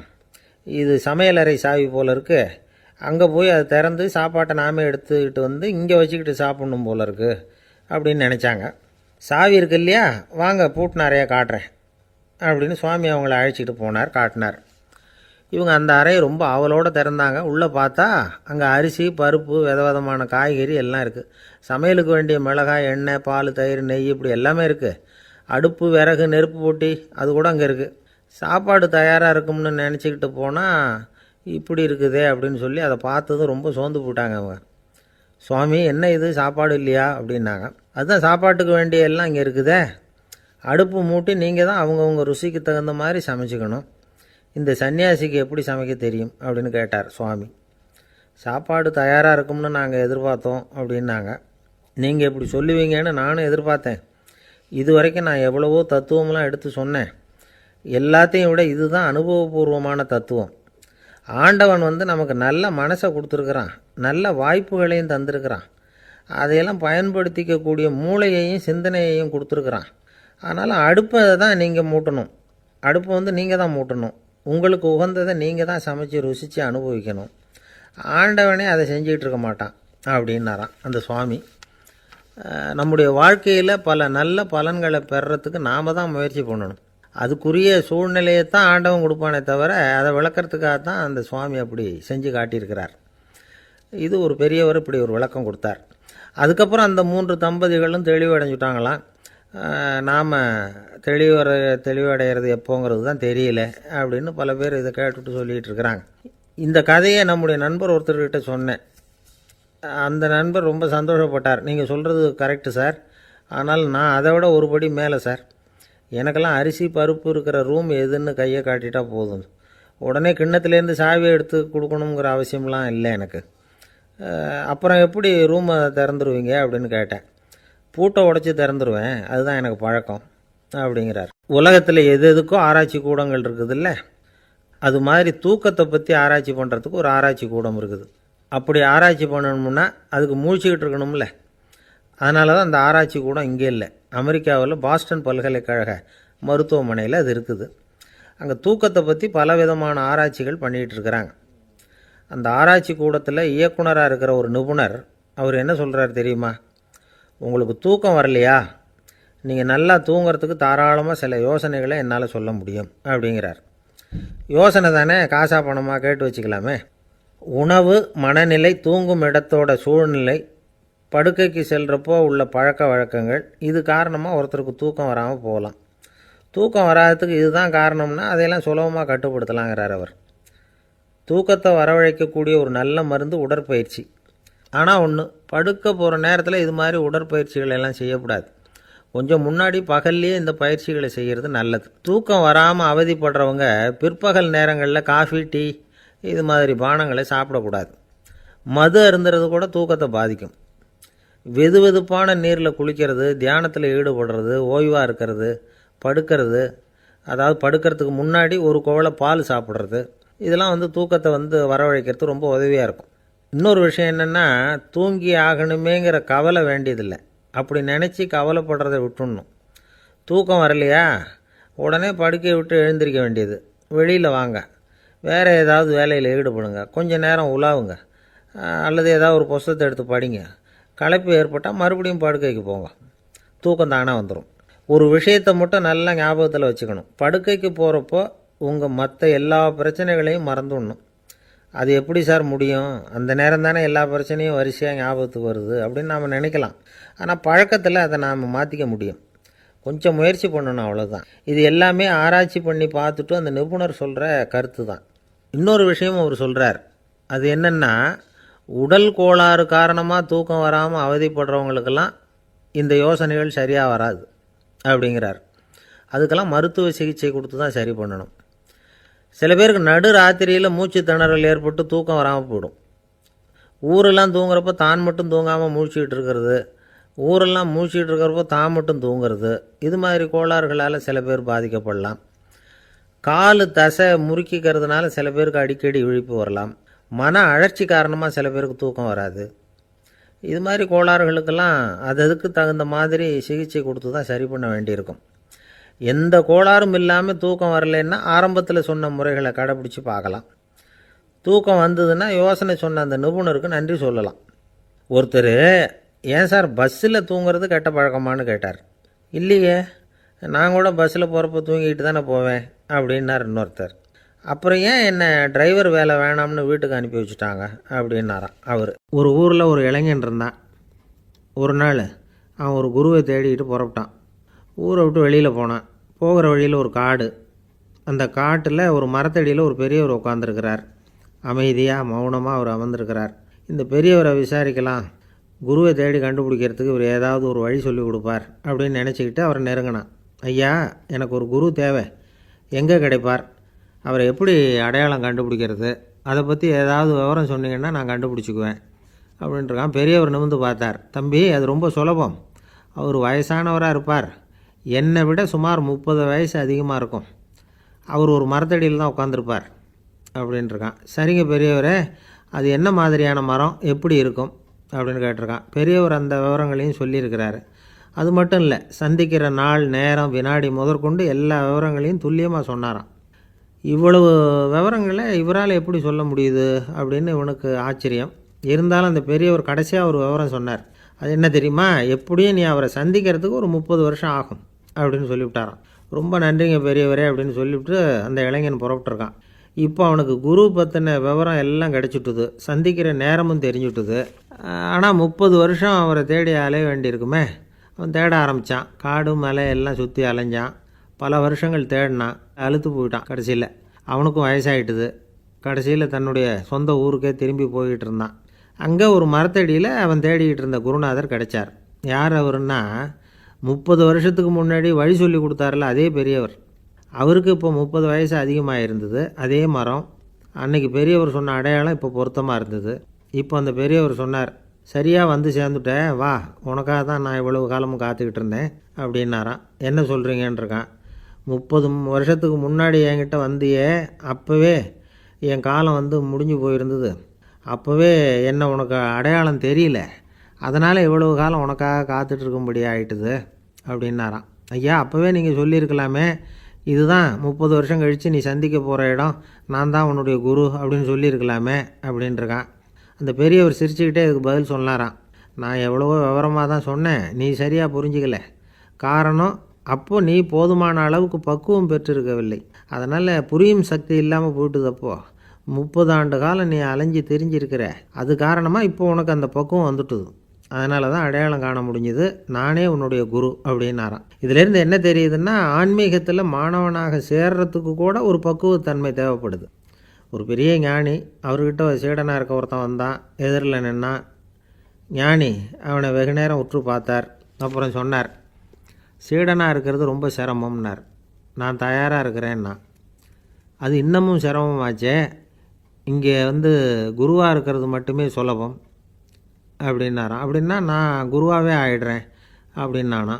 இது சமையலறை சாவி போல் இருக்குது, அங்கே போய் அதை திறந்து சாப்பாட்டை நாமே எடுத்துக்கிட்டு இங்கே வச்சுக்கிட்டு சாப்பிட்ணும் போல் இருக்குது அப்படின்னு நினச்சாங்க. சாவி இருக்கு இல்லையா, வாங்க பூட்டு நிறையா காட்டுறேன் அப்படின்னு சுவாமி அவங்கள அழைச்சிட்டு போனார், காட்டினார். இவங்க அந்த அறையை ரொம்ப ஆவலோடு திறந்தாங்க. உள்ளே பார்த்தா அங்கே அரிசி, பருப்பு, விதவிதமான காய்கறி எல்லாம் இருக்குது. சமையலுக்கு வேண்டிய மிளகாய், எண்ணெய், பால், தயிர், நெய் இப்படி எல்லாமே இருக்குது. அடுப்பு, விறகு, நெருப்பு போட்டி அது கூட அங்கே இருக்குது. சாப்பாடு தயாராக இருக்கும்னு நினச்சிக்கிட்டு போனால் இப்படி இருக்குதே அப்படின்னு சொல்லி அதை பார்த்ததும் ரொம்ப சோர்ந்து போட்டாங்க அவங்க. சுவாமி, என்ன இது சாப்பாடு இல்லையா அப்படின்னாங்க. அதுதான் சாப்பாட்டுக்கு வேண்டிய எல்லாம் இங்கே இருக்குதே, அடுப்பு மூட்டி நீங்கள் தான் அவங்கவுங்க ருசிக்கு தகுந்த மாதிரி சமைச்சிக்கணும், இந்த சன்னியாசிக்கு எப்படி சமைக்க தெரியும் அப்படின்னு கேட்டார் சுவாமி. சாப்பாடு தயாராக இருக்கும்னு நாங்கள் எதிர்பார்த்தோம் அப்படின்னாங்க. நீங்கள் இப்படி சொல்லுவீங்கன்னு நானும் எதிர்பார்த்தேன். இது வரைக்கும் நான் எவ்வளவோ தத்துவமெலாம் எடுத்து சொன்னேன். எல்லாத்தையும் விட இதுதான் அனுபவபூர்வமான தத்துவம். ஆண்டவன் நமக்கு நல்ல மனசை கொடுத்துருக்குறான், நல்ல வாய்ப்புகளையும் தந்திருக்கிறான், அதையெல்லாம் பயன்படுத்திக்கக்கூடிய மூளையையும் சிந்தனையையும் கொடுத்துருக்குறான். அதனால் அடுப்பை தான் நீங்கள் மூட்டணும், அடுப்பை நீங்கள் தான் மூட்டணும், உங்களுக்கு உகந்ததை நீங்கள் தான் சமைச்சு ருசித்து அனுபவிக்கணும். ஆண்டவனே அதை செஞ்சுக்கிட்டு இருக்க மாட்டான் அப்படின்னாராம் அந்த சுவாமி. நம்முடைய வாழ்க்கையில் பல நல்ல பலன்களை பெறுறதுக்கு நாம் தான் முயற்சி பண்ணணும். அதுக்குரிய சூழ்நிலையை தான் ஆண்டவன் கொடுப்பானே தவிர அதை விளக்கறதுக்காக தான் அந்த சுவாமி அப்படி செஞ்சு காட்டியிருக்கிறார். இது ஒரு பெரியவர் இப்படி ஒரு விளக்கம் கொடுத்தார். அதுக்கப்புறம் அந்த 3 தம்பதிகளும் தெளிவடைஞ்சுட்டாங்களாம். நாம் தெளிவடைகிறது எப்போங்கிறது தான் தெரியல அப்படின்னு பல பேர் இதை கேட்டுட்டு சொல்லிகிட்டு இருக்கிறாங்க. இந்த கதையை நம்முடைய நண்பர் ஒருத்தர்கிட்ட சொன்னேன். அந்த நண்பர் ரொம்ப சந்தோஷப்பட்டார். நீங்கள் சொல்கிறது கரெக்டு சார், ஆனால் நான் அதை விட ஒரு படி மேலே சார். எனக்கெல்லாம் அரிசி பருப்பு இருக்கிற ரூம் எதுன்னு கையை காட்டிட்டா போதும், உடனே கிண்ணத்துலேருந்து சாவியை எடுத்து கொடுக்கணுங்கிற அவசியம்லாம் இல்லை எனக்கு. அப்புறம் எப்படி ரூமை திறந்துருவீங்க அப்படின்னு கேட்டேன். பூட்டை உடச்சி திறந்துருவேன், அதுதான் எனக்கு பழக்கம் அப்படிங்கிறார். உலகத்தில் எது எதுக்கோ ஆராய்ச்சி கூடங்கள் இருக்குதுல்ல, அது மாதிரி தூக்கத்தை பற்றி ஆராய்ச்சி பண்ணுறதுக்கு ஒரு ஆராய்ச்சி கூடம் இருக்குது. அப்படி ஆராய்ச்சி பண்ணணும்னா அதுக்கு மூழ்கிக்கிட்டு இருக்கணும்ல. அதனால தான் அந்த ஆராய்ச்சி கூடம் இங்கே இல்லை. அமெரிக்காவில் பாஸ்டன் பல்கலைக்கழக மருத்துவமனையில் அது இருக்குது. அங்கே தூக்கத்தை பற்றி பலவிதமான ஆராய்ச்சிகள் பண்ணிகிட்டு இருக்கிறாங்க. அந்த ஆராய்ச்சி கூடத்தில் இயக்குனராக இருக்கிற ஒரு நிபுணர் அவர் என்ன சொல்கிறார் தெரியுமா? உங்களுக்கு தூக்கம் வரலையா, நீங்கள் நல்லா தூங்கிறதுக்கு தாராளமாக சில யோசனைகளை என்னால் சொல்ல முடியும் அப்படிங்கிறார். யோசனை தானே, காசா பணமாக கேட்டு வச்சுக்கலாமே. உணவு, மனநிலை, தூங்கும் இடத்தோட சூழ்நிலை, படுக்கைக்கு செல்கிறப்போ உள்ள பழக்க வழக்கங்கள், இது காரணமாக ஒருத்தருக்கு தூக்கம் வராமல் போகலாம். தூக்கம் வராததுக்கு இதுதான் காரணம்னா அதையெல்லாம் சுலபமாக கட்டுப்படுத்தலாங்கிறார் அவர். தூக்கத்தை வரவழைக்கக்கூடிய ஒரு நல்ல மருந்து உடற்பயிற்சி. ஆனால் ஒன்று, படுக்க போகிற நேரத்தில் இது மாதிரி உடற்பயிற்சிகள் எல்லாம் செய்யக்கூடாது. கொஞ்சம் முன்னாடி பகல்லையே இந்த பயிற்சிகளை செய்கிறது நல்லது. தூக்கம் வராமல் அவதிப்படுறவங்க பிற்பகல் நேரங்களில் காஃபி, டீ இது மாதிரி பானங்களை சாப்பிடக்கூடாது. மது அருந்துறது கூட தூக்கத்தை பாதிக்கும். வெது வெதுப்பான நீரில் குளிக்கிறது, தியானத்தில் ஈடுபடுறது, ஓய்வாக இருக்கிறது, படுக்கிறது, அதாவது படுக்கிறதுக்கு முன்னாடி ஒரு குவளை பால் சாப்பிட்றது, இதெல்லாம் தூக்கத்தை வரவழைக்கிறது ரொம்ப உதவியாக இருக்கும். இன்னொரு விஷயம் என்னென்னா, தூங்கி ஆகணுமேங்கிற கவலை வேண்டியதில்லை. அப்படி நினச்சி கவலைப்படுறதை விட்டுடணும். தூக்கம் வரலையா, உடனே படுக்கையை விட்டு எழுந்திருக்க வேண்டியது. வெளியில் வாங்க, வேறு ஏதாவது வேலையில் ஈடுபடுங்க, கொஞ்சம் நேரம் உலாவுங்க, அல்லது ஏதாவது ஒரு புஸ்தகத்தை எடுத்து படிங்க. களைப்பு ஏற்பட்டால் மறுபடியும் படுக்கைக்கு போங்க, தூக்கம் தானாக வந்துடும். ஒரு விஷயத்தை மட்டும் நல்லா ஞாபகத்தில் வச்சுக்கணும். படுக்கைக்கு போகிறப்போ உங்கள் மற்ற எல்லா பிரச்சனைகளையும் மறந்துடணும். அது எப்படி சார் முடியும், அந்த நேரம் தானே எல்லா பிரச்சனையும் வரிசையாக ஞாபகத்துக்கு வருது அப்படின்னு நாம் நினைக்கலாம். ஆனால் பழக்கத்தில் அதை நாம் மாற்றிக்க முடியும். கொஞ்சம் முயற்சி பண்ணணும், அவ்வளோதான். இது எல்லாமே ஆராய்ச்சி பண்ணி பார்த்துட்டு அந்த நிபுணர் சொல்கிற கருத்து தான். இன்னொரு விஷயமும் அவர் சொல்கிறார். அது என்னென்னா, உடல் கோளாறு காரணமாக தூக்கம் வராமல் அவதிப்படுறவங்களுக்கெல்லாம் இந்த யோசனைகள் சரியாக வராது அப்படிங்கிறார். அதுக்கெல்லாம் மருத்துவ சிகிச்சை கொடுத்து தான் சரி பண்ணணும். சில பேருக்கு நடு ராத்திரியில் மூச்சு திணறல் ஏற்பட்டு தூக்கம் வராமல் போயிடும். ஊரெல்லாம் தூங்குறப்போ தான் மட்டும் தூங்காமல் மூழ்கிட்டு இருக்கிறது, ஊரெல்லாம் மூழ்கிட்டு இருக்கிறப்போ தான் மட்டும் தூங்குறது, இது மாதிரி கோளாறுகளால் சில பேர் பாதிக்கப்படலாம். கால் தசை முறுக்கிக்கிறதுனால சில பேருக்கு அடிக்கடி இழிப்பு வரலாம். மன அழற்சி காரணமாக சில பேருக்கு தூக்கம் வராது. இது மாதிரி கோளாறுகளுக்கெல்லாம் அதுக்கு தகுந்த மாதிரி சிகிச்சை கொடுத்து தான் சரி பண்ண வேண்டியிருக்கும். எந்த கோளாறும் இல்லாமல் தூக்கம் வரலைன்னா ஆரம்பத்தில் சொன்ன முறைகளை கடைப்பிடிச்சி பார்க்கலாம். தூக்கம் வந்ததுன்னா யோசனை சொன்ன அந்த நிபுணருக்கு நன்றி சொல்லலாம். ஒருத்தர், ஏன் சார் பஸ்ஸில் தூங்குறது கெட்ட பழக்கமானு கேட்டார். இல்லையே, நான் கூட பஸ்ஸில் போகிறப்ப தூங்கிட்டு தானே போவேன் அப்படின்னார் இன்னொருத்தர். அப்புறம் ஏன் என்ன டிரைவர் வேலை வேணாம்னு வீட்டுக்கு அனுப்பி வச்சுட்டாங்க அப்படின்னாராம் அவர். ஒரு ஊரில் ஒரு இளைஞன் இருந்தான். ஒரு நாள் அவன் ஒரு குருவை தேடிக்கிட்டு புறப்பட்டான். ஊரை விட்டு வெளியில் போனான். போகிற வழியில் ஒரு காடு. அந்த காட்டில் ஒரு மரத்தடியில் ஒரு பெரியவர் உட்காந்துருக்கிறார். அமைதியாக மௌனமாக அவர் அமர்ந்திருக்கிறார். இந்த பெரியவரை விசாரிக்கலாம், குருவை தேடி கண்டுபிடிக்கிறதுக்கு இவர் ஏதாவது ஒரு வழி சொல்லி கொடுப்பார் அப்படின்னு நினச்சிக்கிட்டு அவரை நெருங்கினான். ஐயா, எனக்கு ஒரு குரு தேவை, எங்கே கிடைப்பார், அவரை எப்படி அடையாளம் கண்டுபிடிக்கிறது, அதை பற்றி ஏதாவது விவரம் சொன்னீங்கன்னா நான் கண்டுபிடிச்சிக்குவேன் அப்படின்ட்டுருக்கான். பெரியவர் நிமிர்ந்து பார்த்தார். தம்பி, அது ரொம்ப சுலபம். அவர் வயசானவராக இருப்பார், என்னை விட சுமார் 30 வயசு அதிகமாக இருக்கும். அவர் ஒரு மரத்தடியில் தான் உட்காந்துருப்பார் அப்படின்ட்டுருக்கான். சரிங்க பெரியவரே, அது என்ன மாதிரியான மரம், எப்படி இருக்கும் அப்படின்னு கேட்டிருக்கான். பெரியவர் அந்த விவரங்களையும் சொல்லியிருக்கிறாரு. அது மட்டும் இல்லை, சந்திக்கிற நாள், நேரம், வினாடி முதற்கொண்டு எல்லா விவரங்களையும் துல்லியமாக சொன்னாராம். இவ்வளவு விவரங்களை இவரால் எப்படி சொல்ல முடியுது அப்படின்னு இவனுக்கு ஆச்சரியம். இருந்தாலும் அந்த பெரியவர் கடைசியாக ஒரு விவரம் சொன்னார். அது என்ன தெரியுமா, எப்படியும் நீ அவரை சந்திக்கிறதுக்கு ஒரு 30 வருஷம் ஆகும் அப்படின்னு சொல்லிவிட்டாராம். ரொம்ப நன்றிங்க பெரியவரே அப்படின்னு சொல்லிவிட்டு அந்த இளைஞன் புறப்பட்டுருக்கான். இப்போ அவனுக்கு குரு பற்றின விவரம் எல்லாம் கிடச்சிட்டுது, சந்திக்கிற நேரமும் தெரிஞ்சுட்டுது. ஆனால் 30 வருஷம் அவரை தேடி அலைய வேண்டியிருக்குமே. அவன் தேட ஆரம்பித்தான். காடு மலை எல்லாம் சுற்றி அலைஞ்சான். பல வருஷங்கள் தேடினான். அழுத்து போயிட்டான். கடைசியில் அவனுக்கும் வயசாகிட்டுது. கடைசியில் தன்னுடைய சொந்த ஊருக்கே திரும்பி போய்கிட்டு இருந்தான். அங்கே ஒரு மரத்தடியில் அவன் தேடிக்கிட்டு இருந்த குருநாதர் கிடைச்சார். யார் அவருன்னா, 30 வருஷத்துக்கு முன்னாடி வழி சொல்லி கொடுத்தாருல அதே பெரியவர். அவருக்கு இப்போ 30 வயசு அதிகமாக இருந்தது. அதே மரம். அன்னைக்கு பெரியவர் சொன்ன அடையாளம் இப்போ பொருத்தமாக இருந்தது. இப்போ அந்த பெரியவர் சொன்னார், சரியாக வந்து சேர்ந்துட்டேன், வா, உனக்காக தான் நான் இவ்வளவு காலமும் காத்துக்கிட்டு இருந்தேன் அப்படின்னாராம். என்ன சொல்கிறீங்கன்றிருக்கான். 30 வருஷத்துக்கு முன்னாடி என்கிட்ட வந்தியே, அப்போவே என் காலம் வந்து முடிஞ்சு போயிருந்தது. அப்போவே என்ன உனக்கு அடையாளம் தெரியல, அதனால் இவ்வளவு காலம் உனக்காக காத்துட்ருக்கும்படி ஆகிட்டுது அப்படின்னாராம். ஐயா, அப்போவே நீங்கள் சொல்லியிருக்கலாமே, இதுதான் 30 வருஷம் கழித்து நீ சந்திக்க போகிற இடம், நான் தான் உன்னுடைய குரு அப்படின்னு சொல்லியிருக்கலாமே அப்படின்ட்டுருக்கான். அந்த பெரியவர் சிரிச்சுக்கிட்டே இதுக்கு பதில் சொன்னாராம். நான் எவ்வளவோ விவரமாக தான் சொன்னேன், நீ சரியாக புரிஞ்சிக்கல. காரணம், அப்போது நீ போதுமான அளவுக்கு பக்குவம் பெற்றிருக்கவில்லை. அதனால் புரியும் சக்தி இல்லாமல் போயிட்டுதப்போ 30 ஆண்டு காலம் நீ அலைஞ்சி தெரிஞ்சிருக்கிற. அது காரணமாக இப்போ உனக்கு அந்த பக்குவம் வந்துட்டுது. அதனால தான் அடையாளம் காண முடிஞ்சுது, நானே உன்னுடைய குரு அப்படின்னாராம். இதிலேருந்து என்ன தெரியுதுன்னா, ஆன்மீகத்தில் மாணவனாக சேர்றதுக்கு கூட ஒரு பக்குவத்தன்மை தேவைப்படுது. ஒரு பெரிய ஞானி, அவர்கிட்ட சீடனாக இருக்க ஒருத்தன் வந்தான், எதிரில் நின்னான். ஞானி அவனை வெகு நேரம் உற்று பார்த்தார். அப்புறம் சொன்னார், சீடனாக இருக்கிறது ரொம்ப சிரமம்னார். நான் தயாராக இருக்கிறேன்னா. அது இன்னமும் சிரமமாச்சே, இங்கே வந்து குருவாக இருக்கிறது மட்டுமே சுலபம் அப்படின்னாராம். அப்படின்னா நான் குருவாகவே ஆயிடுறேன் அப்படின்னானா.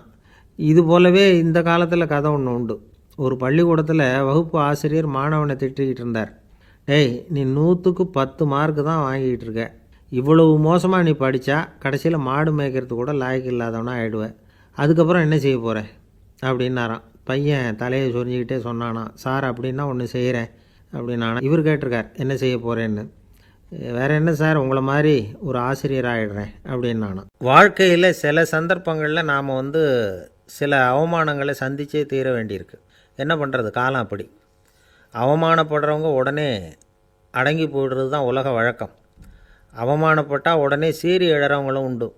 இது போலவே இந்த காலத்தில் கதை ஒன்று உண்டு. ஒரு பள்ளிக்கூடத்தில் வகுப்பு ஆசிரியர் மாணவனை திட்டிக்கிட்டு இருந்தார். டேய், நீ 100க்கு 10 மார்க்கு தான் வாங்கிக்கிட்டு இருக்க. இவ்வளவு மோசமாக நீ படித்தா கடைசியில் மாடு மேய்க்கிறது கூட லாய்க்கு இல்லாதவனா ஆகிடுவேன். அதுக்கப்புறம் என்ன செய்ய போகிற அப்படின்னாராம். பையன் தலையை சொரிஞ்சிக்கிட்டே சொன்னானா, சார் அப்படின்னா ஒன்று செய்கிறேன் அப்படின்னானா. இவர் கேட்டிருக்கார், என்ன செய்ய போகிறேன்னு. வேறு என்ன சார், உங்களை மாதிரி ஒரு ஆசிரியர் ஆகிடுறேன் அப்படின்னானா. வாழ்க்கையில் சில சந்தர்ப்பங்களில் நாம் வந்து சில அவமானங்களை சந்தித்தே தீர வேண்டியிருக்கு. என்ன பண்ணுறது, காலம் அப்படி. அவமானப்படுறவங்க உடனே அடங்கி போய்டுறது தான் உலக வழக்கம். அவமானப்பட்டால் உடனே சீறி எழறவங்களும் உண்டு.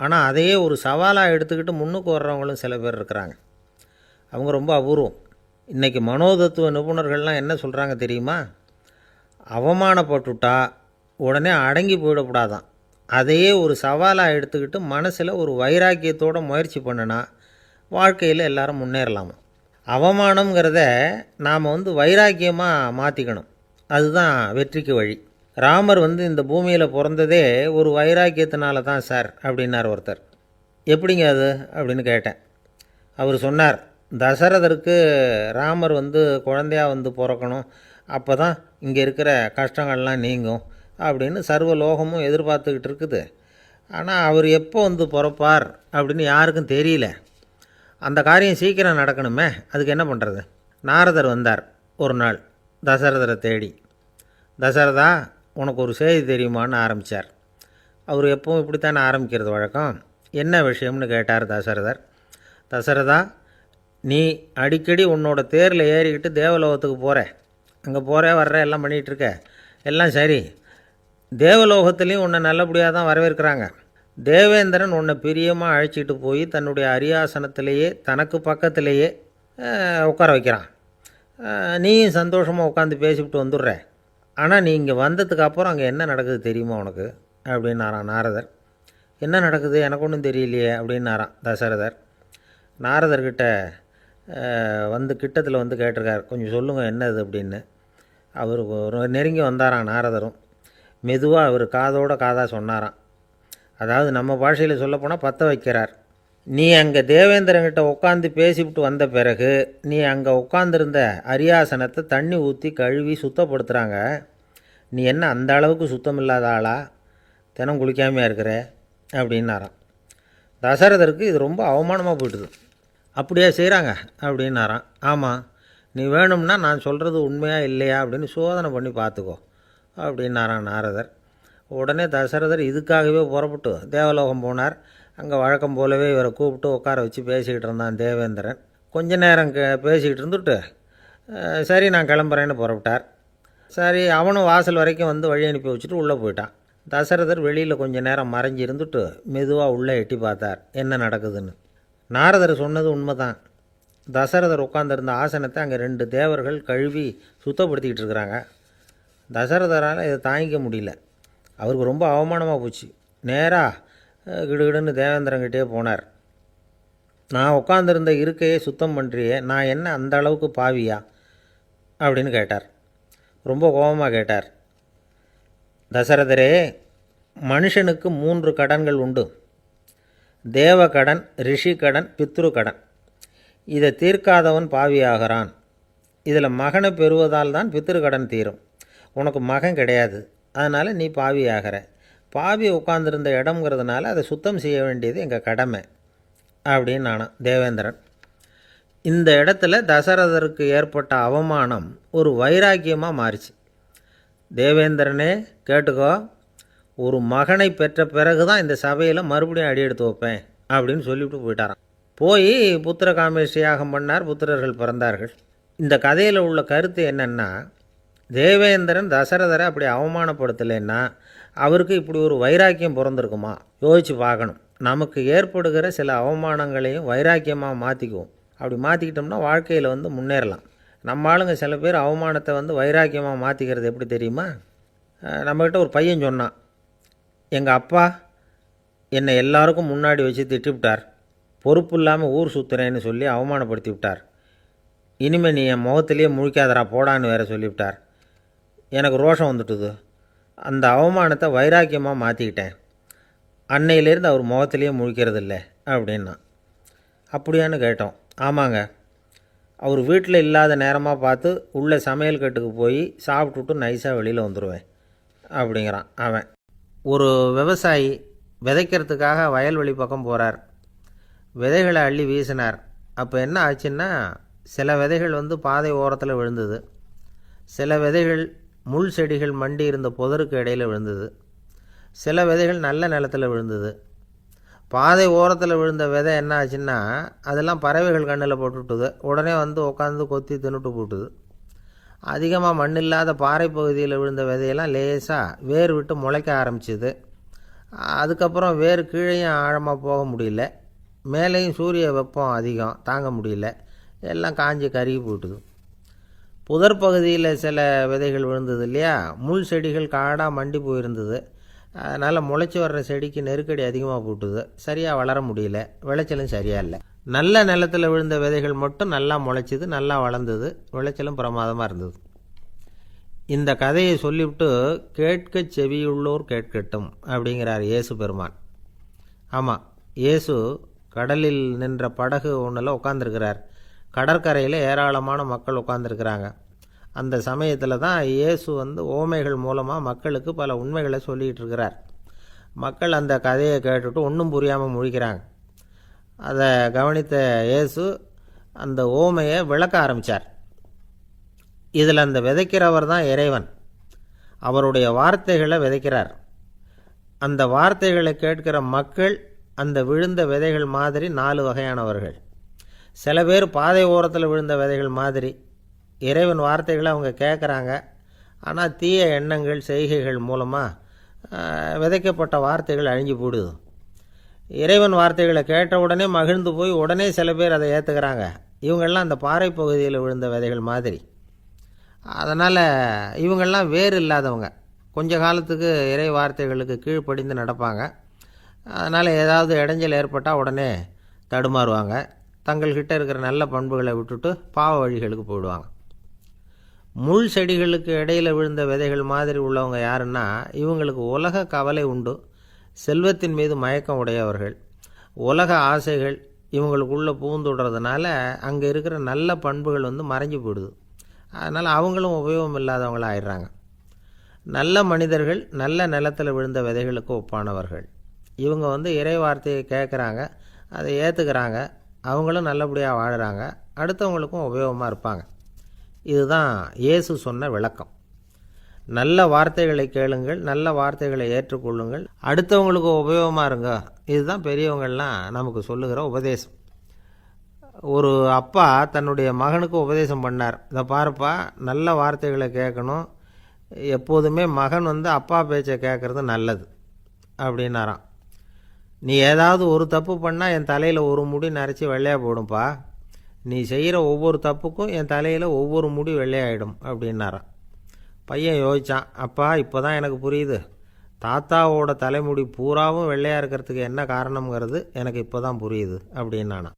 ஆனால் அதையே ஒரு சவாலாக எடுத்துக்கிட்டு முன்னுக்கு வர்றவங்களும் சில பேர் இருக்கிறாங்க. அவங்க ரொம்ப அபூர்வம். இன்றைக்கி மனோதத்துவ நிபுணர்கள்லாம் என்ன சொல்கிறாங்க தெரியுமா, அவமானப்பட்டுட்டா உடனே அடங்கி போயிடக்கூடாதான். அதையே ஒரு சவாலாக எடுத்துக்கிட்டு மனசில் ஒரு வைராக்கியத்தோடு முயற்சி பண்ணினா வாழ்க்கையில் எல்லாரும் முன்னேறலாமா. அவமானங்கிறத நாம் வந்து வைராக்கியமாக மாற்றிக்கணும். அதுதான் வெற்றிக்கு வழி. ராமர் வந்து இந்த பூமியில் பிறந்ததே ஒரு வைராக்கியத்தினால தான் சார் அப்படின்னார் ஒருத்தர். எப்படிங்க அது அப்படின்னு கேட்டேன். அவர் சொன்னார், தசரதருக்கு ராமர் வந்து குழந்தையாக வந்து பிறக்கணும், அப்போ தான் இங்கே இருக்கிற கஷ்டங்கள்லாம் நீங்கும் அப்படின்னு சர்வ லோகமும் எதிர்பார்த்துக்கிட்டு இருக்குது. ஆனால் அவர் எப்போ வந்து பிறப்பார் அப்படின்னு யாருக்கும் தெரியல. அந்த காரியம் சீக்கிரம் நடக்கணுமே, அதுக்கு என்ன பண்ணுறது. நாரதர் வந்தார் ஒரு நாள் தசரதரை தேடி. தசரதா, உனக்கு ஒரு செய்தி தெரியுமான்னு ஆரம்பித்தார். அவர் எப்பவும் இப்படித்தானே ஆரம்பிக்கிறது வழக்கம். என்ன விஷயம்னு கேட்டார் தசரதர். தசரதா, நீ அடிக்கடி உன்னோட தேரில் ஏறிக்கிட்டு தேவலோகத்துக்கு போகிற, அங்கே போகிற வர்ற எல்லாம் பண்ணிகிட்ருக்க, எல்லாம் சரி. தேவலோகத்துலேயும் உன்னை நல்லபடியாக தான் வரவேற்கிறாங்க. தேவேந்திரன் உன்னை பிரியமாக அழைச்சிட்டு போய் தன்னுடைய அரியாசனத்திலேயே தனக்கு பக்கத்திலேயே உட்கார வைக்கிறான். நீயும் சந்தோஷமாக உட்காந்து பேசிவிட்டு வந்துடுற. ஆனால் நீ இங்கே வந்ததுக்கு அப்புறம் அங்கே என்ன நடக்குது தெரியுமா உனக்கு அப்படின்னாரான் நாரதர். என்ன நடக்குது, எனக்கு ஒன்றும் தெரியலையே அப்படின்னாரான் தசரதர். நாரதர்கிட்ட வந்து கிட்டத்தில் வந்து கேட்டிருக்கார், கொஞ்சம் சொல்லுங்கள் என்னது அப்படின்னு. அவர் நெருங்கி வந்தாராம் நாரதரும். மெதுவாக அவர் காதோட காதாக சொன்னாராம். அதாவது நம்ம பாஷையில் சொல்லப்போனால் பற்ற வைக்கிறார். நீ அங்கே தேவேந்திரங்கிட்ட உட்காந்து பேசிவிட்டு வந்த பிறகு நீ அங்கே உட்காந்துருந்த அரியாசனத்தை தண்ணி ஊற்றி கழுவி சுத்தப்படுத்துகிறாங்க. நீ என்ன அந்த அளவுக்கு சுத்தம் இல்லாத ஆளா? தினம் குளிக்காமையாக இருக்கிற அப்படின்னாராம். தசரதருக்கு இது ரொம்ப அவமானமாக போயிட்டுது. அப்படியே செய்கிறாங்க அப்படின்னாராம். ஆமாம், நீ வேணும்னா நான் சொல்கிறது உண்மையா இல்லையா அப்படின்னு சோதனை பண்ணி பார்த்துக்கோ அப்படின்னாராம் நாரதர். உடனே தசரதர் இதுக்காகவே புறப்பட்டு தேவலோகம் போனார். அங்கே வழக்கம் போலவே இவரை கூப்பிட்டு உட்கார வச்சு பேசிக்கிட்டு இருந்தான் தேவேந்திரன். கொஞ்ச நேரம் பேசிக்கிட்டு இருந்துட்டு சரி நான் கிளம்புறேன்னு புறப்பட்டார். சரி, அவனும் வாசல் வரைக்கும் வந்து வழி அனுப்பி வச்சுட்டு உள்ளே போயிட்டான். தசரதர் வெளியில் கொஞ்ச நேரம் மறைஞ்சி இருந்துட்டு மெதுவாக உள்ளே எட்டி பார்த்தார் என்ன நடக்குதுன்னு. நாரதர் சொன்னது உண்மைதான். தசரதர் உட்காந்துருந்த ஆசனத்தை அங்கே 2 தேவர்கள் கழுவி சுத்தப்படுத்திக்கிட்டு இருக்கிறாங்க. தசரதரால் இதை தாங்கிக்க முடியல. அவருக்கு ரொம்ப அவமானமாக போச்சு. நேராக கிடுகிடுன்னு தேவேந்திரங்கிட்டே போனார். நான் உட்காந்துருந்த இருக்கையை சுத்தம் பண்ணுறியே, நான் என்ன அந்த அளவுக்கு பாவியா அப்படின்னு கேட்டார். ரொம்ப கோபமாக கேட்டார். தசரதரே, மனுஷனுக்கு 3 கடன்கள் உண்டு. தேவ கடன், ரிஷி கடன், பித்ரு கடன். இதை தீர்க்காதவன் பாவியாகிறான். இதில் மகனை பெறுவதால் தான் பித்ரு கடன் தீரும். உனக்கு மகன் கிடையாது, அதனால் நீ பாவியாகிற. பாவி உட்காந்துருந்த இடம்ங்கிறதுனால அதை சுத்தம் செய்ய வேண்டியது எங்கள் கடமை அப்படின்னு நானும் தேவேந்திரன். இந்த இடத்துல தசரதருக்கு ஏற்பட்ட அவமானம் ஒரு வைராக்கியமாக மாறிச்சு. தேவேந்திரனே கேட்டுக்கோ, ஒரு மகனை பெற்ற பிறகு தான் இந்த சபையில் மறுபடியும் அடி எடுத்து வைப்பேன் அப்படின்னு சொல்லிவிட்டு போயிட்டாராம். போய் புத்திர காமேஷ்டி யாகம் பண்ணார். புத்திரர்கள் பிறந்தார்கள். இந்த கதையில் உள்ள கருத்து என்னென்னா, தேவேந்திரன் தசரதரை அப்படி அவமானப்படுத்தலைன்னா அவருக்கு இப்படி ஒரு வைராக்கியம் பிறந்திருக்குமா? யோசித்து பார்க்கணும். நமக்கு ஏற்படுகிற சில அவமானங்களையும் வைராக்கியமாக மாற்றிக்குவோம். அப்படி மாற்றிக்கிட்டோம்னா வாழ்க்கையில் வந்து முன்னேறலாம். நம்ம ஆளுங்க சில பேர் அவமானத்தை வந்து வைராக்கியமாக மாற்றிக்கிறது எப்படி தெரியுமா? நம்மக்கிட்ட ஒரு பையன் சொன்னான், எங்கள் அப்பா என்னை எல்லாருக்கும் முன்னாடி வச்சு திட்டிவிட்டார், பொறுப்பு இல்லாமல் ஊர் சுற்றுறேன்னு சொல்லி அவமானப்படுத்தி விட்டார். இனிமேல் நீ என் முகத்திலேயே முழிக்காதரா போடான்னு வேற சொல்லிவிட்டார். எனக்கு ரோஷம் வந்துட்டுது. அந்த அவமானத்தை வைராக்கியமாக மாற்றிக்கிட்டேன். அன்னையிலேருந்து அவர் முகத்திலேயே முழிக்கிறது இல்லை அப்படின்னா. அப்படியான்னு கேட்டோம். ஆமாங்க, அவர் வீட்டில் இல்லாத நேரமாக பார்த்து உள்ளே சமையல் கட்டுக்கு போய் சாப்பிட்டுட்டு நைஸாக வெளியில் வந்துடுவேன் அப்படிங்கிறான் அவன். ஒரு விவசாயி விதைக்கிறதுக்காக வயல்வெளி பக்கம் போகிறார். விதைகளை அள்ளி வீசினார். அப்போ என்ன ஆச்சுன்னா, சில விதைகள் வந்து பாதை ஓரத்தில் விழுந்தது. சில விதைகள் முள் செடிகள் மண்டி இருந்த புதருக்கு இடையில் விழுந்தது. சில விதைகள் நல்ல நிலத்தில் விழுந்தது. பாதை ஓரத்தில் விழுந்த விதை என்ன ஆச்சுன்னா, அதெல்லாம் பறவைகள் கண்ணில் போட்டுவிட்டுது. உடனே வந்து உட்காந்து கொத்தி தின்னுட்டு போட்டுது. அதிகமாக மண் இல்லாத பாறை பகுதியில் விழுந்த விதையெல்லாம் லேசாக வேர் விட்டு முளைக்க ஆரம்பிச்சிது. அதுக்கப்புறம் வேர் கீழேயும் ஆழமாக போக முடியல, மேலேயும் சூரிய வெப்பம் அதிகம் தாங்க முடியல, எல்லாம் காஞ்சி கருகி போட்டுது. புதர் பகுதியில் சில விதைகள் விழுந்தது இல்லையா, முள் செடிகள் காடாக மண்டி போயிருந்தது. அதனால் முளைச்சி வர்ற செடிக்கு நெருக்கடி அதிகமாக போட்டுது. சரியாக வளர முடியல, விளைச்சலும் சரியாக இல்லை. நல்ல நிலத்தில் விழுந்த விதைகள் மட்டும் நல்லா முளைச்சிது, நல்லா வளர்ந்தது, விளைச்சலும் பிரமாதமாக இருந்தது. இந்த கதையை சொல்லிவிட்டு கேட்க செவியுள்ளோர் கேட்கட்டும் அப்படிங்கிறார் இயேசு பெருமான். ஆமாம், இயேசு கடலில் நின்ற படகு ஒன்றில் உட்காந்துருக்கிறார். கடற்கரையில் ஏராளமான மக்கள் உட்காந்துருக்கிறாங்க. அந்த சமயத்தில் தான் இயேசு வந்து ஓமைகள் மூலமாக மக்களுக்கு பல உண்மைகளை சொல்லிகிட்டு இருக்கிறார். மக்கள் அந்த கதையை கேட்டுட்டு ஒன்றும் புரியாமல் முழிக்கிறாங்க. அதை கவனித்த இயேசு அந்த ஓமையை விளக்க ஆரம்பித்தார். இதில் அந்த விதைக்கிறவர் தான் இறைவன். அவருடைய வார்த்தைகளை விதைக்கிறார். அந்த வார்த்தைகளை கேட்கிற மக்கள் அந்த விழுந்த விதைகள் மாதிரி 4 வகையானவர்கள். சில பேர் பாதை ஓரத்தில் விழுந்த விதைகள் மாதிரி. இறைவன் வார்த்தைகளை அவங்க கேட்குறாங்க, ஆனால் தீய எண்ணங்கள் செய்கைகள் மூலமாக விதைக்கப்பட்ட வார்த்தைகள் அழிஞ்சு போடுது. இறைவன் வார்த்தைகளை கேட்ட உடனே மகிழ்ந்து போய் உடனே சில பேர் அதை ஏற்றுக்கிறாங்க. இவங்கெல்லாம் அந்த பாறை பகுதியில் விழுந்த விதைகள் மாதிரி. அதனால் இவங்கெல்லாம் வேறு இல்லாதவங்க. கொஞ்ச காலத்துக்கு இறை வார்த்தைகளுக்கு கீழ்ப்படிந்து நடப்பாங்க. அதனால் ஏதாவது இடைஞ்சல் ஏற்பட்டால் உடனே தடுமாறுவாங்க. தங்கள்கிட்ட இருக்கிற நல்ல பண்புகளை விட்டுட்டு பாவ வழிகளுக்கு போயிடுவாங்க. முள் செடிகளுக்கு இடையில் விழுந்த விதைகள் மாதிரி உள்ளவங்க யாருன்னா, இவங்களுக்கு உலக கவலை உண்டு, செல்வத்தின் மீது மயக்கம் உடையவர்கள், உலக ஆசைகள் இவங்களுக்குள்ளே பூந்துடுறதுனால அங்கே இருக்கிற நல்ல பண்புகள் மறைஞ்சு போயிடுது. அதனால் அவங்களும் உபயோகம் இல்லாதவங்களாக ஆயிடுறாங்க. நல்ல மனிதர்கள் நல்ல நிலத்தில் விழுந்த விதைகளுக்கு ஒப்பானவர்கள். இவங்க இறை வார்த்தையை கேட்குறாங்க, அதை ஏற்றுக்கிறாங்க, அவங்களும் நல்லபடியாக வாழுறாங்க, அடுத்தவங்களுக்கும் உபயோகமாக இருப்பாங்க. இதுதான் இயேசு சொன்ன விளக்கம். நல்ல வார்த்தைகளை கேளுங்கள், நல்ல வார்த்தைகளை ஏற்றுக்கொள்ளுங்கள், அடுத்தவங்களுக்கு உபயோகமாக இருங்க. இதுதான் பெரியவங்கள்லாம் நமக்கு சொல்லுகிற உபதேசம். ஒரு அப்பா தன்னுடைய மகனுக்கு உபதேசம் பண்ணார். இதை பாருப்பா, நல்ல வார்த்தைகளை கேட்கணும், எப்போதுமே மகன் அப்பா பேச்சை கேட்குறது நல்லது அப்படின்னாராம். நீ ஏதாவது ஒரு தப்பு பண்ணால் என் தலையில் ஒரு முடி நரைச்சி வெள்ளையாக போடும்பா, நீ செய்கிற ஒவ்வொரு தப்புக்கும் என் தலையில் ஒவ்வொரு முடி வெள்ளையாயிடும் அப்படின்னாராம். பையன் யோசித்தான், அப்பா இப்போ தான் எனக்கு புரியுது, தாத்தாவோட தலைமுடி பூராவும் வெள்ளையாக இருக்கிறதுக்கு என்ன காரணங்கிறது எனக்கு இப்போ தான் புரியுது அப்படின்னானா.